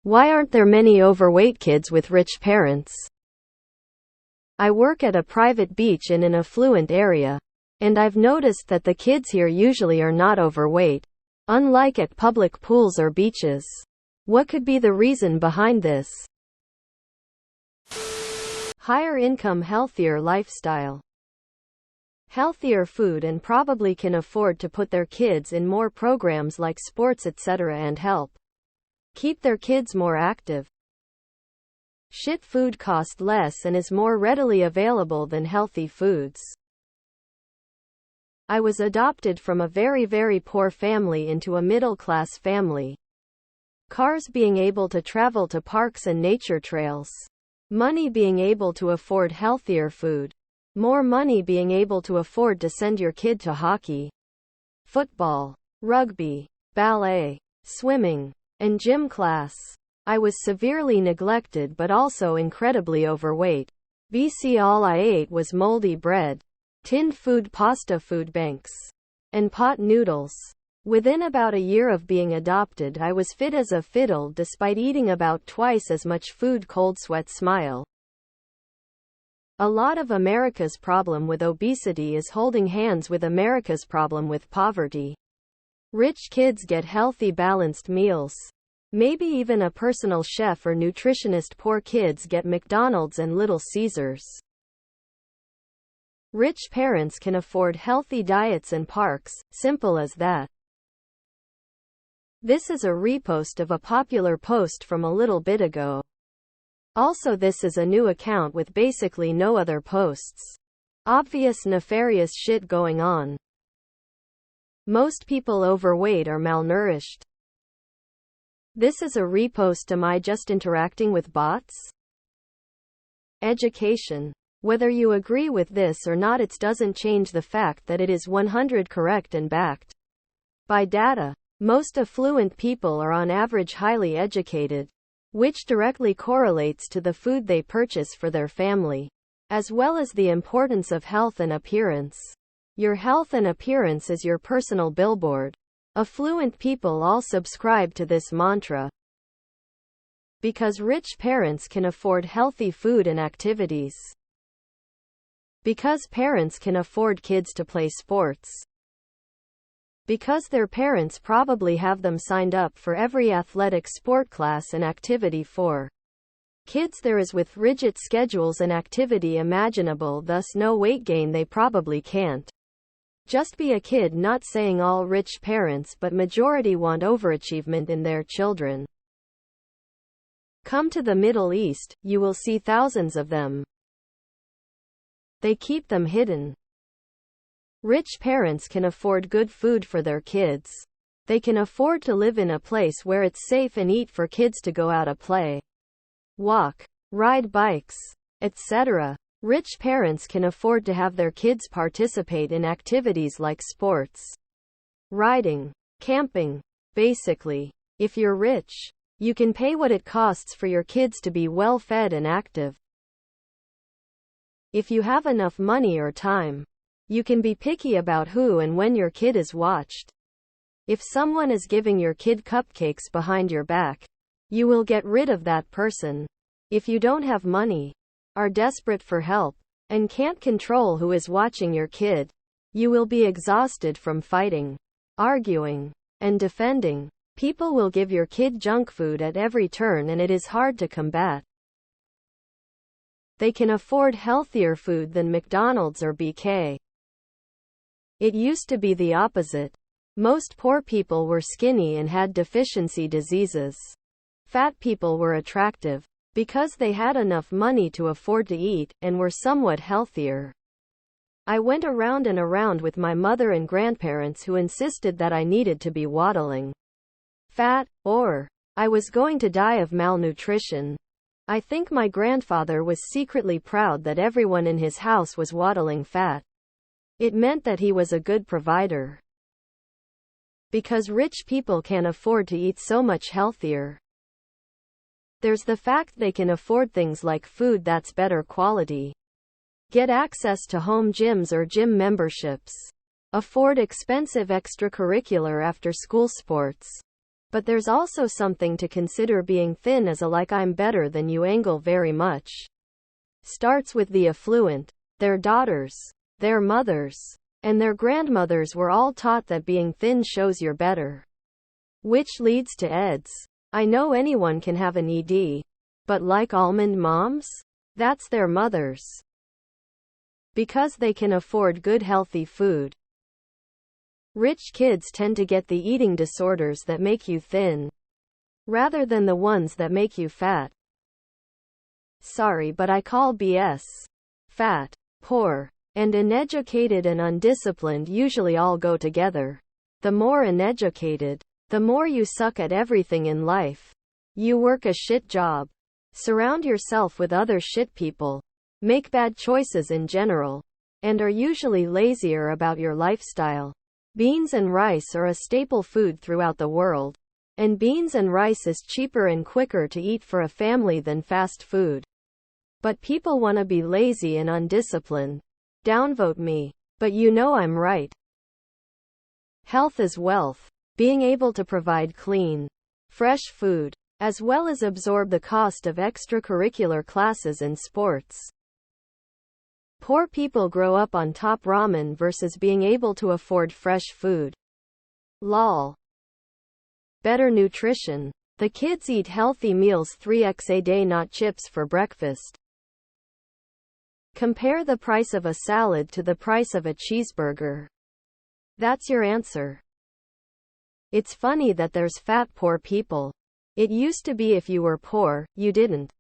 Why aren't there many overweight kids with rich parents? I work at a private beach in an affluent area, and I've noticed that the kids here usually are not overweight, unlike at public pools or beaches. What could be the reason behind this? Higher income, healthier lifestyle. Healthier food and probably can afford to put their kids in more programs like sports etc. and help keep their kids more active. Shit food costs less and is more readily available than healthy foods. I was adopted from a very poor family into a middle-class family. Cars being able to travel to parks and nature trails. Money being able to afford healthier food. More money being able to afford to send your kid to hockey, football, rugby, ballet, swimming, and gym class. I was severely neglected but also incredibly overweight. All I ate was moldy bread, tinned food, pasta food banks, and pot noodles. Within about a year of being adopted, I was fit as a fiddle despite eating about twice as much food. Cold sweat smile. A lot of America's problem with obesity is holding hands with America's problem with poverty. Rich kids get healthy, balanced meals. Maybe even a personal chef or nutritionist. Poor kids get McDonald's and Little Caesars. Rich parents can afford healthy diets and parks, simple as that. This is a repost of a popular post from a little bit ago. Also, this is a new account with basically no other posts. Obvious nefarious shit going on. Most people overweight are malnourished. This is a repost. Am I just interacting with bots? Education. Whether you agree with this or not, it doesn't change the fact that it is 100% correct and backed by data. Most affluent people are on average highly educated, which directly correlates to the food they purchase for their family, as well as the importance of health and appearance. Your health and appearance is your personal billboard. Affluent people all subscribe to this mantra. Because rich parents can afford healthy food and activities. Because parents can afford kids to play sports. Because their parents probably have them signed up for every athletic sport class and activity for kids there is, with rigid schedules and activity imaginable, thus no weight gain. They probably can't just be a kid. Not saying all rich parents, but majority want overachievement in their children. Come to the Middle East, you will see thousands of them. They keep them hidden. Rich parents can afford good food for their kids. They can afford to live in a place where it's safe and eat for kids to go out to play, walk, ride bikes, etc. Rich parents can afford to have their kids participate in activities like sports, riding, camping. Basically, if you're rich, you can pay what it costs for your kids to be well fed and active. If you have enough money or time, you can be picky about who and when your kid is watched. If someone is giving your kid cupcakes behind your back, you will get rid of that person. If you don't have money, are desperate for help, and can't control who is watching your kid, you will be exhausted from fighting, arguing, and defending. People will give your kid junk food at every turn and it is hard to combat. They can afford healthier food than McDonald's or BK. It used to be the opposite. Most poor people were skinny and had deficiency diseases. Fat people were attractive because they had enough money to afford to eat, and were somewhat healthier. I went around and around with my mother and grandparents who insisted that I needed to be waddling fat, or I was going to die of malnutrition. I think my grandfather was secretly proud that everyone in his house was waddling fat. It meant that he was a good provider. Because rich people can afford to eat so much healthier. There's the fact they can afford things like food that's better quality, get access to home gyms or gym memberships, afford expensive extracurricular after-school sports, But there's also something to consider. Being thin as a like I'm better than you angle very much starts with the affluent. Their daughters, their mothers, and their grandmothers were all taught that being thin shows you're better. Which leads to EDs. I know anyone can have an ED. But like almond moms? That's their mothers. Because they can afford good healthy food. Rich kids tend to get the eating disorders that make you thin, rather than the ones that make you fat. Sorry, but I call BS. Fat, poor, and uneducated and undisciplined usually all go together. The more uneducated, the more you suck at everything in life. You work a shit job. Surround yourself with other shit people. Make bad choices in general. And are usually lazier about your lifestyle. Beans and rice are a staple food throughout the world. And beans and rice is cheaper and quicker to eat for a family than fast food. But people want to be lazy and undisciplined. Downvote me. But you know I'm right. Health is wealth. Being able to provide clean, fresh food, as well as absorb the cost of extracurricular classes and sports. Poor people grow up on top ramen versus being able to afford fresh food. Lol. Better nutrition. The kids eat healthy meals 3x a day, not chips for breakfast. Compare the price of a salad to the price of a cheeseburger. That's your answer. It's funny that there's fat poor people. It used to be if you were poor, you didn't.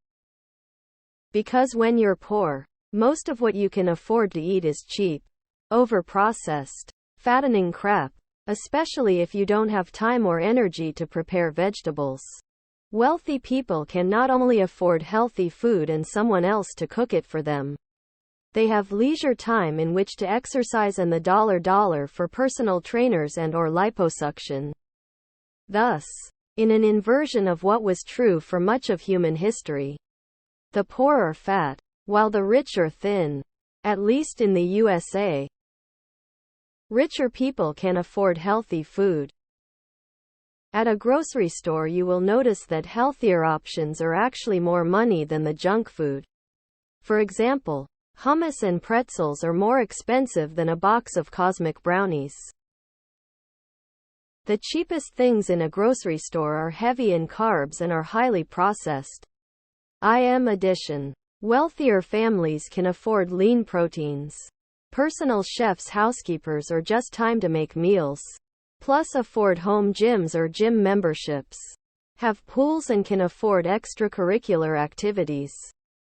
Because when you're poor, most of what you can afford to eat is cheap, over-processed, fattening crap, especially if you don't have time or energy to prepare vegetables. Wealthy people can not only afford healthy food and someone else to cook it for them, they have leisure time in which to exercise and the dollar for personal trainers and or liposuction. Thus, in an inversion of what was true for much of human history, the poor are fat, while the rich are thin. At least in the USA. Richer people can afford healthy food. At a grocery store you will notice that healthier options are actually more money than the junk food. For example, hummus and pretzels are more expensive than a box of cosmic brownies. The cheapest things in a grocery store are heavy in carbs and are highly processed. Addition. Wealthier families can afford lean proteins. Personal chefs, housekeepers, or just time to make meals. Plus afford home gyms or gym memberships. Have pools and can afford extracurricular activities.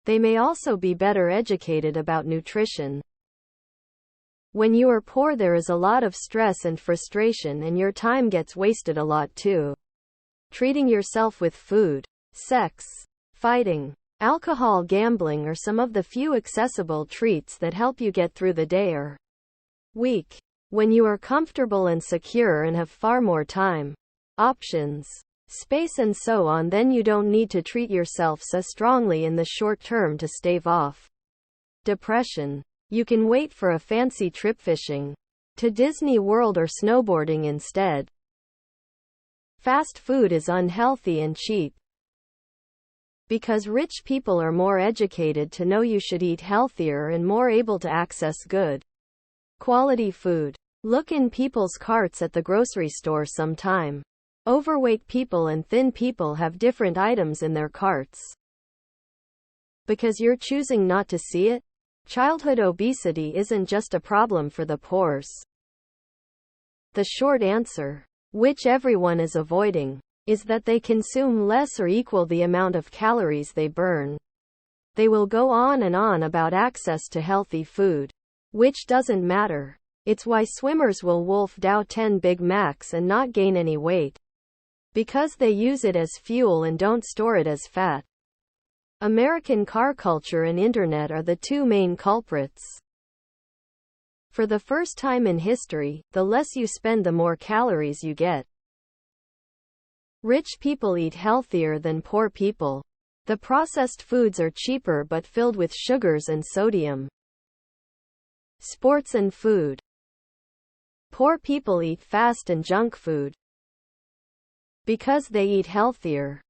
They may also be better educated about nutrition. When you are poor, there is a lot of stress and frustration, and your time gets wasted a lot too. Treating yourself with food, sex, fighting, alcohol, gambling are some of the few accessible treats that help you get through the day or week. When you are comfortable and secure and have far more time, options, space and so on, then you don't need to treat yourself so strongly in the short term to stave off depression. You can wait for a fancy trip fishing to Disney World or snowboarding instead. Fast food is unhealthy and cheap. Because rich people are more educated to know you should eat healthier and more able to access good quality food. Look in people's carts at the grocery store sometime. Overweight people and thin people have different items in their carts. Because you're choosing not to see it? Childhood obesity isn't just a problem for the poors. The short answer, which everyone is avoiding, is that they consume less or equal the amount of calories they burn. They will go on and on about access to healthy food, which doesn't matter. It's why swimmers will wolf down 10 Big Macs and not gain any weight. Because they use it as fuel and don't store it as fat. American car culture and internet are the two main culprits. For the first time in history, the less you spend, the more calories you get. Rich people eat healthier than poor people. The processed foods are cheaper but filled with sugars and sodium. Sports and food. Poor people eat fast and junk food. because they eat healthier.